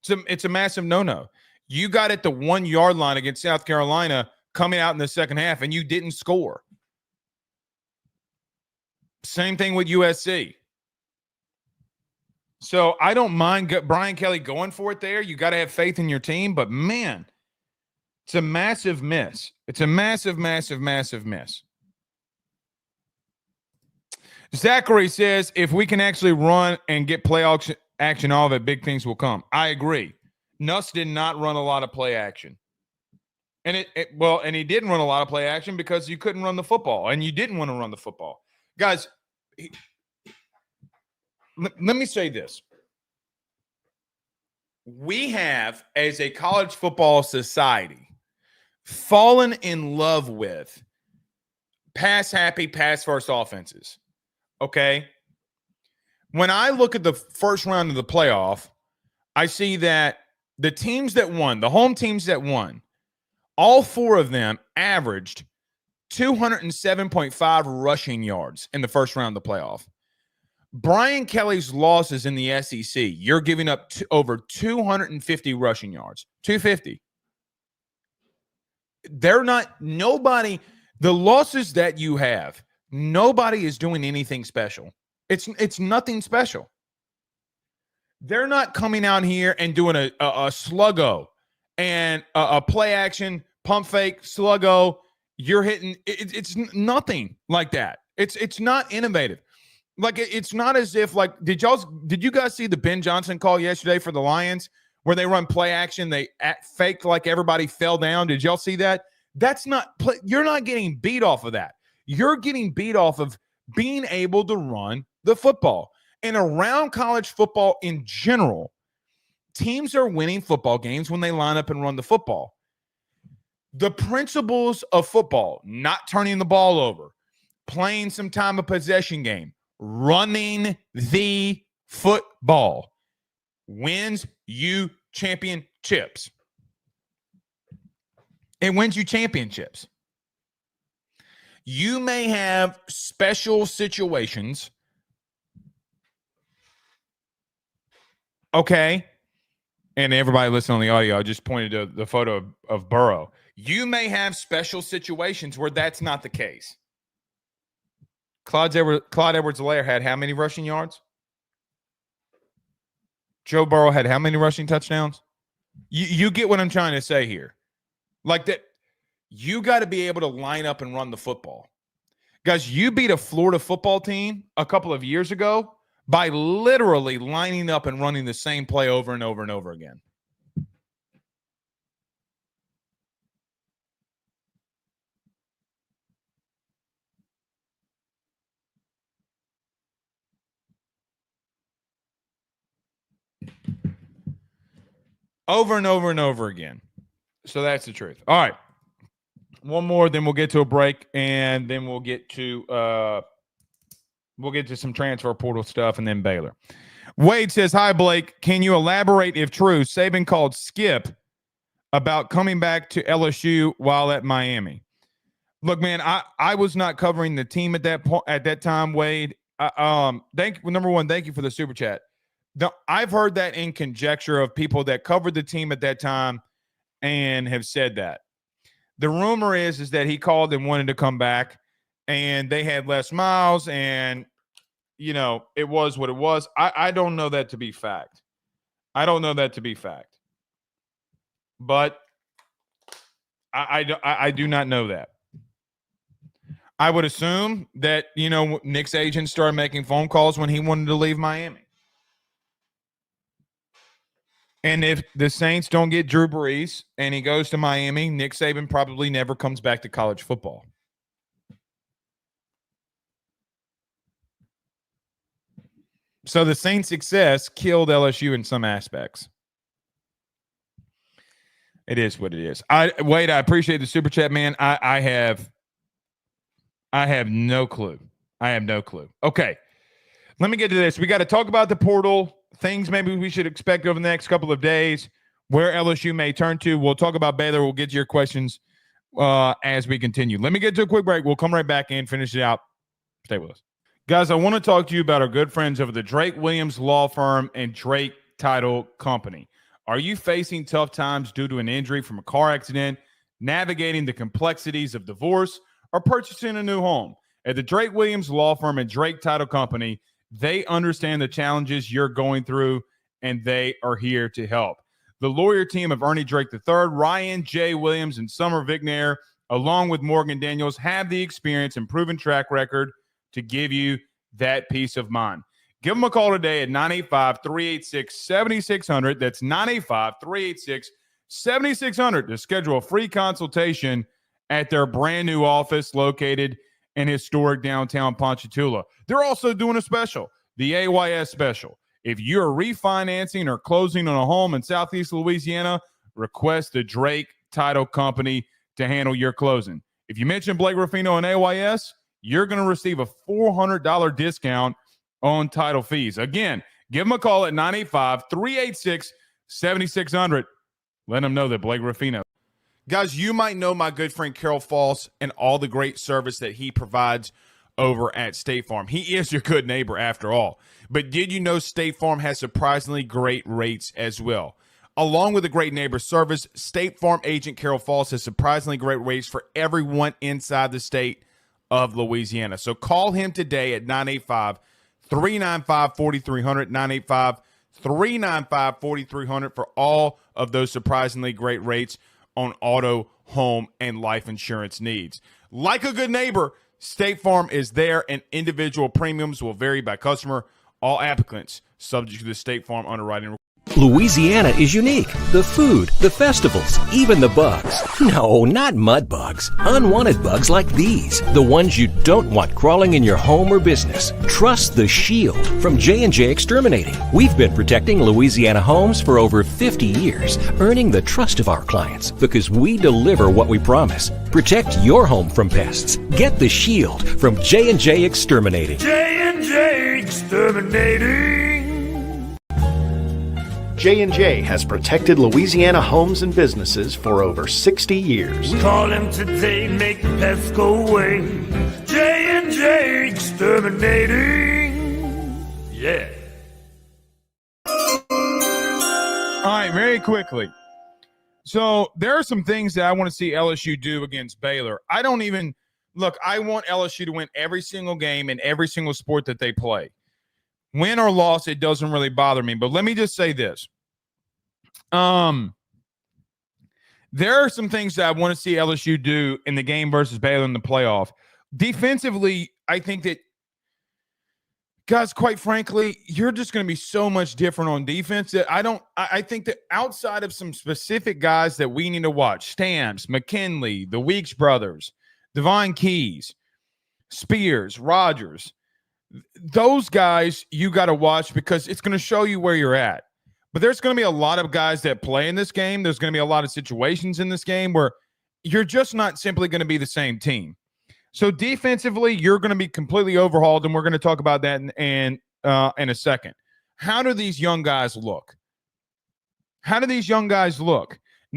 It's a massive no-no. You got at the 1 yard line against South Carolina coming out in the second half, and you didn't score. Same thing with USC. So I don't mind Brian Kelly going for it there. You got to have faith in your team, but man, it's a massive miss. It's a massive, massive, massive miss. Zachary says, if we can actually run and get play action all of it, big things will come. I agree. Nuss did not run a lot of play action. And and he didn't run a lot of play action because you couldn't run the football, and you didn't want to run the football. Guys, let me say this. We have, as a college football society, fallen in love with pass-happy, pass-first offenses. Okay? When I look at the first round of the playoff, I see that the teams that won, the home teams that won, all four of them averaged 207.5 rushing yards in the first round of the playoff. Brian Kelly's losses in the SEC, you're giving up over 250 rushing yards. 250. The losses that you have, nobody is doing anything special. It's nothing special. They're not coming out here and doing a sluggo and a play action, pump fake, sluggo. You're hitting. It's nothing like that. It's not innovative. Like, it's not as if, like, did you guys see the Ben Johnson call yesterday for the Lions where they run play action? They faked like everybody fell down. Did y'all see that? That's not play. You're not getting beat off of that. You're getting beat off of being able to run the football. And around college football in general, teams are winning football games when they line up and run the football. The principles of football, not turning the ball over, playing some time of possession game, running the football wins you championships. It wins you championships. You may have special situations. Okay. And everybody listening on the audio, I just pointed to the photo of Burrow. You may have special situations where that's not the case. Clyde Edwards-Helaire had how many rushing yards? Joe Burrow had how many rushing touchdowns? You get what I'm trying to say here. Like that, you got to be able to line up and run the football. Guys, you beat a Florida football team a couple of years ago by literally lining up and running the same play over and over and over again. Over and over and over again. So that's the truth. All right. One more, then we'll get to a break, and then we'll get to some transfer portal stuff, and then Baylor. Wade says, hi, Blake. Can you elaborate if true? Saban called Skip about coming back to LSU while at Miami. Look, man, I was not covering the team at that time, Wade. Number one, thank you for the super chat. I've heard that in conjecture of people that covered the team at that time and have said that. The rumor is that he called and wanted to come back, and they had Les Miles, and, you know, it was what it was. I don't know that to be fact. But I do not know that. I would assume that, you know, Nick's agent started making phone calls when he wanted to leave Miami. And if the Saints don't get Drew Brees and he goes to Miami, Nick Saban probably never comes back to college football. So the Saints' success killed LSU in some aspects. It is what it is. Wade, I appreciate the super chat, man. I have no clue. Okay. Let me get to this. We got to talk about the portal things maybe we should expect over the next couple of days, where LSU may turn to. We'll talk about Baylor. We'll get to your questions as we continue. Let me get to a quick break. We'll come right back and finish it out. Stay with us. Guys, I want to talk to you about our good friends over the Drake Williams Law Firm and Drake Title Company. Are you facing tough times due to an injury from a car accident, navigating the complexities of divorce, or purchasing a new home? At the Drake Williams Law Firm and Drake Title Company, they understand the challenges you're going through, and they are here to help. The lawyer team of Ernie Drake III, Ryan J. Williams, and Summer Vignair, along with Morgan Daniels, have the experience and proven track record to give you that peace of mind. Give them a call today at 985-386-7600. That's 985-386-7600 to schedule a free consultation at their brand new office located in historic downtown Ponchatoula. They're also doing a special, the AYS special. If you're refinancing or closing on a home in Southeast Louisiana, request the Drake Title Company to handle your closing. If you mention Blake Ruffino and AYS, you're going to receive a $400 discount on title fees. Again, give them a call at 985-386-7600. Let them know that Blake Ruffino. Guys, you might know my good friend Carol Foss and all the great service that he provides over at State Farm. He is your good neighbor after all. But did you know State Farm has surprisingly great rates as well? Along with the great neighbor service, State Farm agent Carol Foss has surprisingly great rates for everyone inside the state of Louisiana. So call him today at 985-395-4300, 985-395-4300 for all of those surprisingly great rates on auto, home, and life insurance needs. Like a good neighbor, State Farm is there, and individual premiums will vary by customer. All applicants subject to the State Farm underwriting. Louisiana is unique. The food, the festivals, even the bugs. No, not mud bugs. Unwanted bugs like these. The ones you don't want crawling in your home or business. Trust the Shield from J&J Exterminating. We've been protecting Louisiana homes for over 50 years, earning the trust of our clients because we deliver what we promise. Protect your home from pests. Get the Shield from J&J Exterminating. J&J Exterminating. J&J has protected Louisiana homes and businesses for over 60 years. Call him today, make pests go away. J&J Exterminating. Yeah. All right, very quickly. So there are some things that I want to see LSU do against Baylor. I want LSU to win every single game in every single sport that they play. Win or loss, it doesn't really bother me. But let me just say this. There are some things that I want to see LSU do in the game versus Baylor in the playoff. Defensively, I think that, guys, quite frankly, you're just going to be so much different on defense that I think that outside of some specific guys that we need to watch, Stamps, McKinley, the Weeks brothers, Devon Keys, Spears, Rogers, those guys you got to watch because it's going to show you where you're at. But there's going to be a lot of guys that play in this game. There's going to be a lot of situations in this game where you're just not simply going to be the same team. So defensively, you're going to be completely overhauled, and we're going to talk about that in a second. How do these young guys look? Now,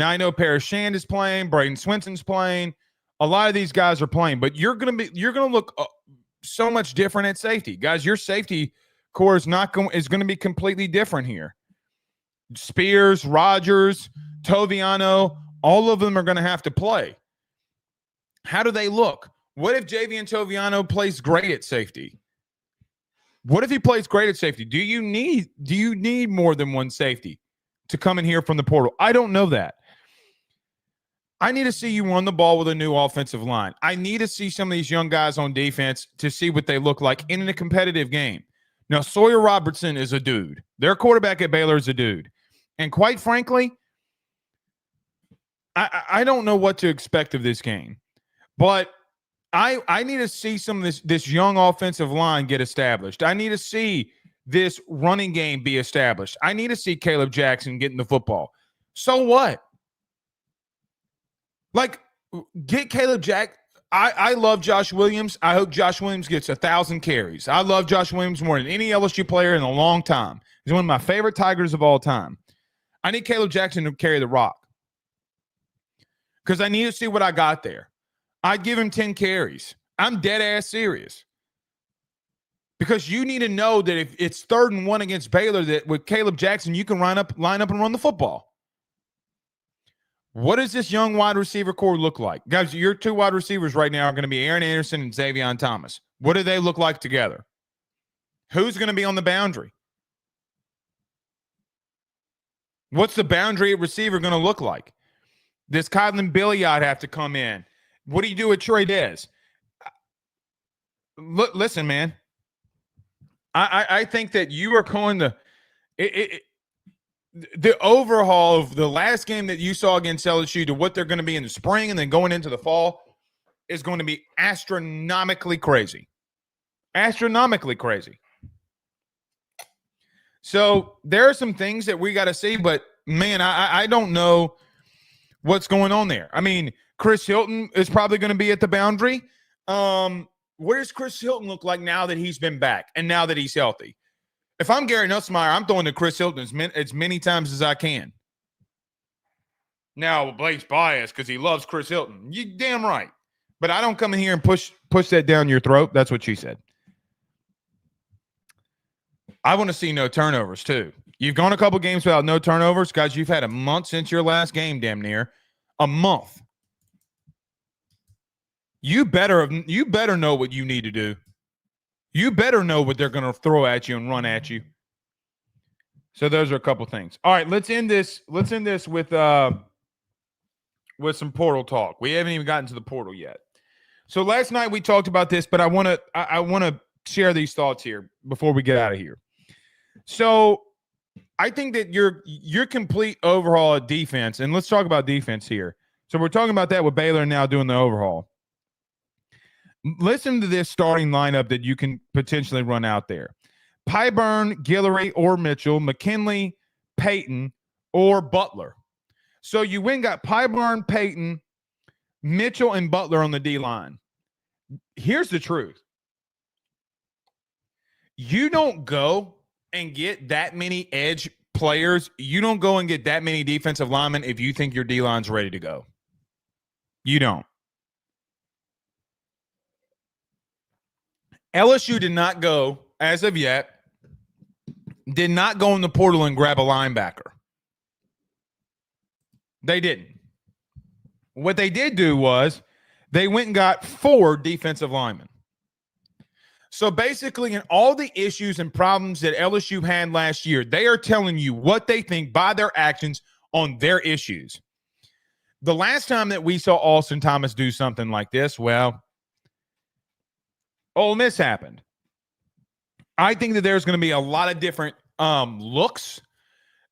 I know Paris Shand is playing, Braden Swenson's playing. A lot of these guys are playing, but you're going to look so much different at safety. Guys, your safety core is going to be completely different here. Spears, Rogers, Toviano, all of them are going to have to play. How do they look? What if Javian Toviano plays great at safety? What if he plays great at safety? Do you need more than one safety to come in here from the portal? I don't know that. I need to see you run the ball with a new offensive line. I need to see some of these young guys on defense to see what they look like in a competitive game. Now, Sawyer Robertson is a dude. Their quarterback at Baylor is a dude. And quite frankly, I don't know what to expect of this game. But I need to see some of this young offensive line get established. I need to see this running game be established. I need to see Caleb Jackson getting the football. So what? Like, get Caleb Jack. I love Josh Williams. I hope Josh Williams gets 1,000 carries. I love Josh Williams more than any LSU player in a long time. He's one of my favorite Tigers of all time. I need Caleb Jackson to carry the rock because I need to see what I got there. I'd give him 10 carries. I'm dead ass serious. Because you need to know that if it's 3rd and 1 against Baylor, that with Caleb Jackson, you can line up and run the football. What does this young wide receiver core look like? Guys, your 2 wide receivers right now are going to be Aaron Anderson and Xavier Thomas. What do they look like together? Who's going to be on the boundary? What's the boundary at receiver going to look like? Does Kylan Billiard have to come in? What do you do with Trey Dez? Listen, man. I think that you are going to the overhaul of the last game that you saw against LSU to what they're going to be in the spring and then going into the fall is going to be astronomically crazy. Astronomically crazy. So there are some things that we got to see, but man, I don't know what's going on there. I mean, Chris Hilton is probably going to be at the boundary. What does Chris Hilton look like now that he's been back and now that he's healthy? If I'm Gary Nussmeier, I'm throwing to Chris Hilton as many times as I can. Now, Blake's biased because he loves Chris Hilton. You damn right. But I don't come in here and push that down your throat. That's what she said. I want to see no turnovers, too. You've gone a couple games without no turnovers. Guys, you've had a month since your last game, damn near. A month. You better know what you need to do. You better know what they're going to throw at you and run at you. So those are a couple things. All right, let's end this with some portal talk. We haven't even gotten to the portal yet. So last night we talked about this, but I want to share these thoughts here before we get out of here. So I think that your complete overhaul of defense, and let's talk about defense here. So we're talking about that with Baylor now doing the overhaul. Listen to this starting lineup that you can potentially run out there. Pyburn, Guillory, or Mitchell, McKinley, Payton, or Butler. So you went and got Pyburn, Payton, Mitchell, and Butler on the D-line. Here's the truth. You don't go and get that many edge players. You don't go and get that many defensive linemen if you think your D-line's ready to go. You don't. LSU did not go, as of yet, did not go in the portal and grab a linebacker. They didn't. What they did do was they went and got 4 defensive linemen. So basically, in all the issues and problems that LSU had last year, they are telling you what they think by their actions on their issues. The last time that we saw Austin Thomas do something like this, well, Ole Miss happened. I think that there's going to be a lot of different looks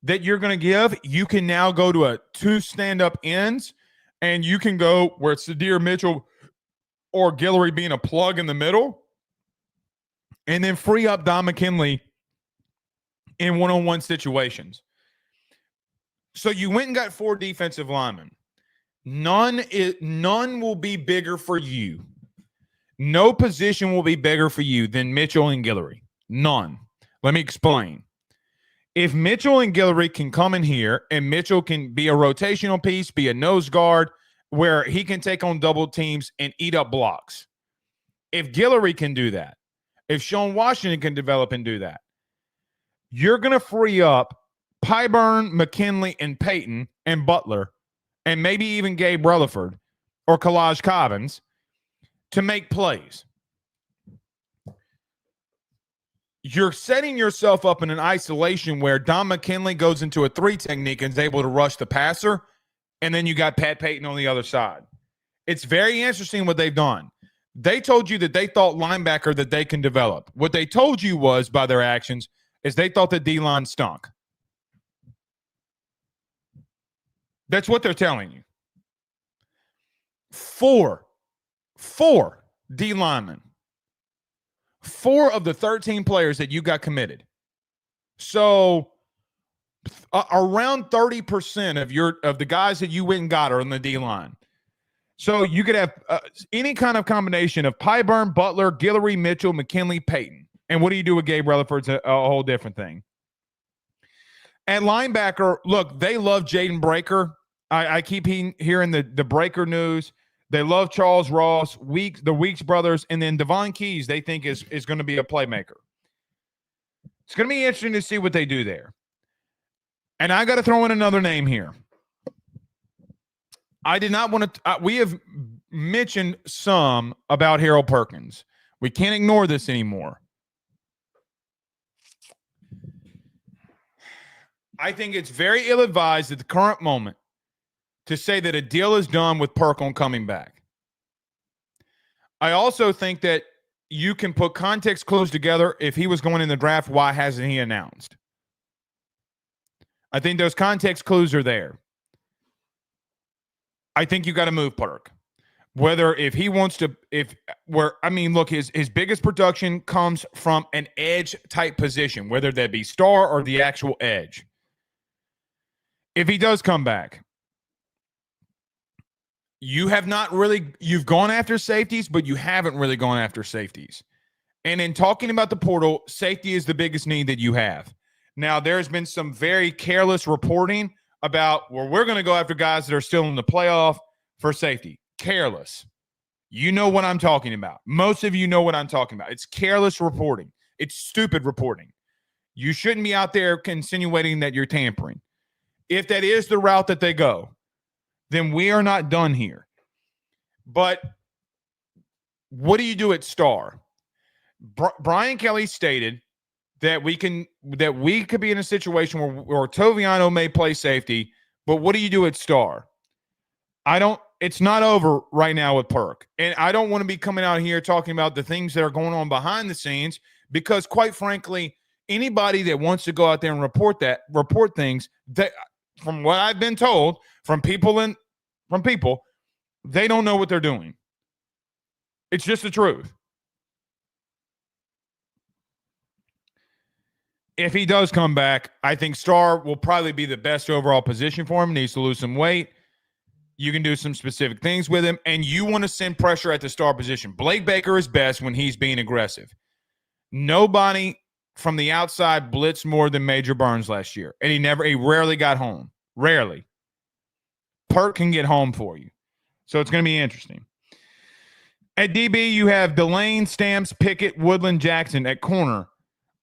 that you're going to give. You can now go to a 2 stand-up ends, and you can go where it's Sadir Mitchell or Guillory being a plug in the middle, and then free up Don McKinley in one-on-one situations. So you went and got 4 defensive linemen. None will be bigger for you. No position will be bigger for you than Mitchell and Guillory. None. Let me explain. If Mitchell and Guillory can come in here and Mitchell can be a rotational piece, be a nose guard, where he can take on double teams and eat up blocks. If Guillory can do that, if Sean Washington can develop and do that, you're going to free up Pyburn, McKinley, and Payton and Butler, and maybe even Gabe Rutherford or Kalaj Cobbins to make plays. You're setting yourself up in an isolation where Don McKinley goes into a 3 technique and is able to rush the passer, and then you got Pat Payton on the other side. It's very interesting what they've done. They told you that they thought linebacker that they can develop. What they told you was, by their actions, is they thought the D-line stunk. That's what they're telling you. 4 D linemen. 4 of the 13 players that you got committed. So around 30% of the guys that you went and got are on the D line. So you could have any kind of combination of Pyburn, Butler, Guillory, Mitchell, McKinley, Payton. And what do you do with Gabe Rutherford's a whole different thing. At linebacker, look, they love Jaden Breaker. I keep hearing the Breaker news. They love Charles Ross, the Weeks brothers, and then Devon Keys they think is going to be a playmaker. It's going to be interesting to see what they do there. And I got to throw in another name here. I did not want to we have mentioned some about Harold Perkins. We can't ignore this anymore. I think it's very ill-advised at the current moment to say that a deal is done with Perk on coming back. I also think that you can put context clues together. If he was going in the draft, why hasn't he announced? I think those context clues are there. I think you got to move Perk. Whether if he wants to, look, his biggest production comes from an edge type position, whether that be star or the actual edge. If he does come back, you've gone after safeties, but you haven't really gone after safeties. And in talking about the portal, safety is the biggest need that you have. Now, there's been some very careless reporting about, well, we're going to go after guys that are still in the playoff for safety. Careless. You know what I'm talking about. Most of you know what I'm talking about. It's careless reporting. It's stupid reporting. You shouldn't be out there insinuating that you're tampering. If that is the route that they go, then we are not done here. But what do you do at star? Brian Kelly stated that we could be in a situation where Toviano may play safety, but what do you do at star? It's not over right now with Perk. And I don't want to be coming out here talking about the things that are going on behind the scenes because, quite frankly, anybody that wants to go out there and report things that, from what I've been told from people, they don't know what they're doing. It's just the truth. If he does come back, I think star will probably be the best overall position for him. Needs to lose some weight. You can do some specific things with him, and you want to send pressure at the star position. Blake Baker is best when he's being aggressive. Nobody from the outside blitzed more than Major Burns last year, and he rarely got home. Rarely. Perk can get home for you. So it's going to be interesting. At DB, you have Delane, Stamps, Pickett, Woodland, Jackson at corner.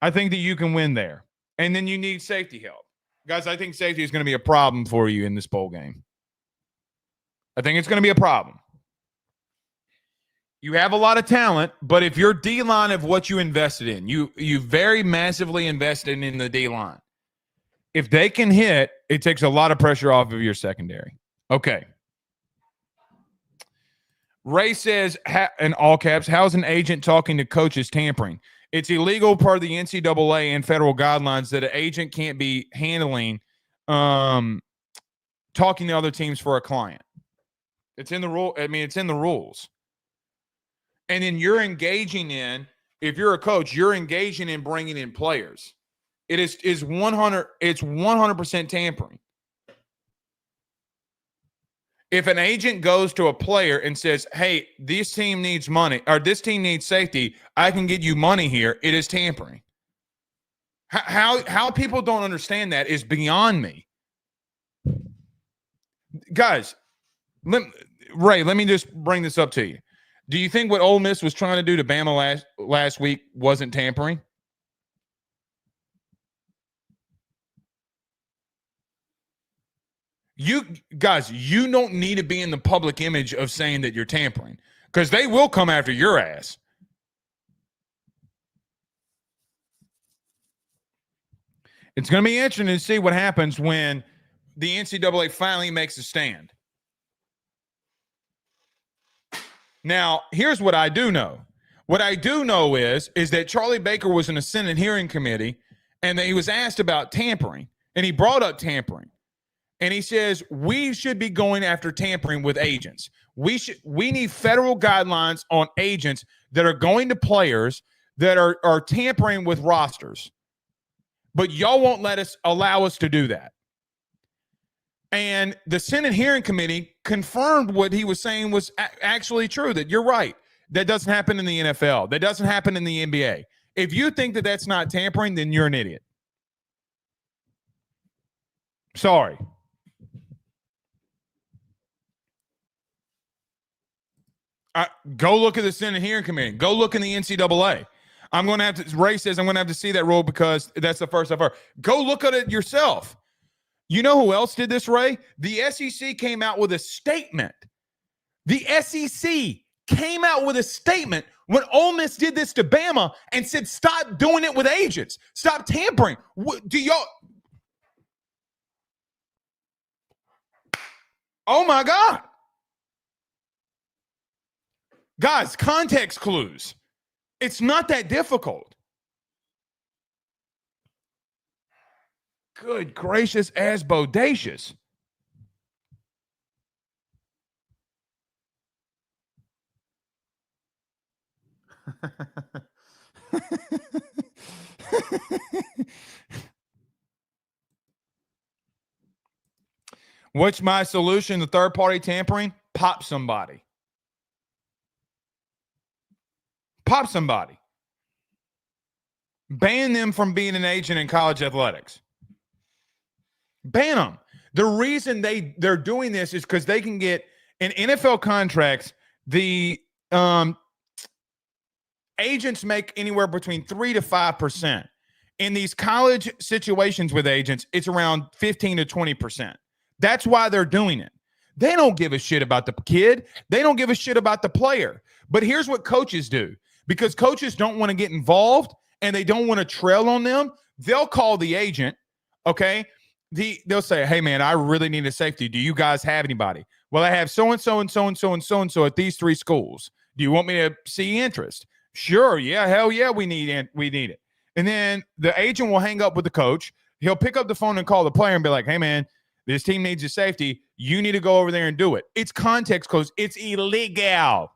I think that you can win there. And then you need safety help. Guys, I think safety is going to be a problem for you in this bowl game. I think it's going to be a problem. You have a lot of talent, but if your D-line of what you invested in, you very massively invested in the D-line. If they can hit, it takes a lot of pressure off of your secondary. Okay. Ray says, in all caps, how's an agent talking to coaches tampering? It's illegal per the NCAA and federal guidelines that an agent can't be handling talking to other teams for a client. It's in the rule. I mean, it's in the rules. And then you're engaging in, if you're a coach, you're engaging in bringing in players. It's 100% tampering. If an agent goes to a player and says, hey, this team needs money, or this team needs safety, I can get you money here, it is tampering. How people don't understand that is beyond me. Guys, Ray, let me just bring this up to you. Do you think what Ole Miss was trying to do to Bama last week wasn't tampering? You guys, you don't need to be in the public image of saying that you're tampering because they will come after your ass. It's going to be interesting to see what happens when the NCAA finally makes a stand. Now, here's what I do know. What I do know is that Charlie Baker was in a Senate hearing committee and that he was asked about tampering, and he brought up tampering. And he says, we should be going after tampering with agents. We need federal guidelines on agents that are going to players that are tampering with rosters. But y'all won't allow us to do that. And the Senate hearing committee confirmed what he was saying was actually true, that you're right. That doesn't happen in the NFL. That doesn't happen in the NBA. If you think that that's not tampering, then you're an idiot. Sorry. Go look at the Senate Hearing Committee. Go look in the NCAA. I'm going to have to, Ray says I'm going to have to see that rule because that's the first I've heard. Go look at it yourself. You know who else did this, Ray? The SEC came out with a statement. The SEC came out with a statement when Ole Miss did this to Bama and said, stop doing it with agents. Stop tampering. Do y'all? Oh, my God. Guys, context clues. It's not that difficult. Good gracious, as bodacious. What's my solution to third-party tampering? Pop somebody. Pop somebody. Ban them from being an agent in college athletics. Ban them. The reason they're doing this is because they can get in NFL contracts, the agents make anywhere between 3 to 5%. In these college situations with agents, it's around 15 to 20%. That's why they're doing it. They don't give a shit about the kid. They don't give a shit about the player. But here's what coaches do. Because coaches don't want to get involved and they don't want to trail on them, they'll call the agent, okay? They'll say, hey, man, I really need a safety. Do you guys have anybody? Well, I have so-and-so and so-and-so and so-and-so at these 3 schools. Do you want me to see interest? Sure, yeah, hell yeah, we need it. And then the agent will hang up with the coach. He'll pick up the phone and call the player and be like, hey, man, this team needs a safety. You need to go over there and do it. It's context clues. It's illegal.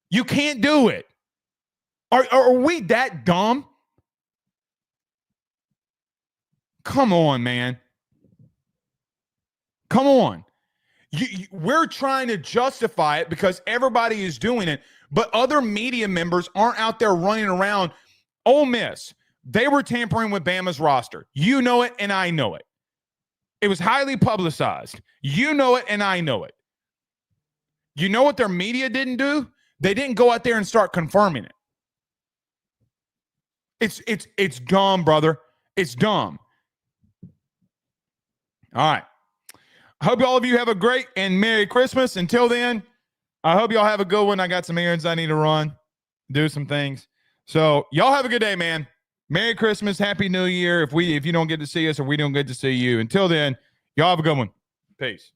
You can't do it. Are we that dumb? Come on, man. Come on. We're trying to justify it because everybody is doing it, but other media members aren't out there running around. Ole Miss, they were tampering with Bama's roster. You know it, and I know it. It was highly publicized. You know it, and I know it. You know what their media didn't do? They didn't go out there and start confirming it. It's dumb, brother. It's dumb. All right. I hope all of you have a great and Merry Christmas. Until then, I hope y'all have a good one. I got some errands I need to run, do some things. So y'all have a good day, man. Merry Christmas. Happy New Year. If you don't get to see us or we don't get to see you. Until then, y'all have a good one. Peace.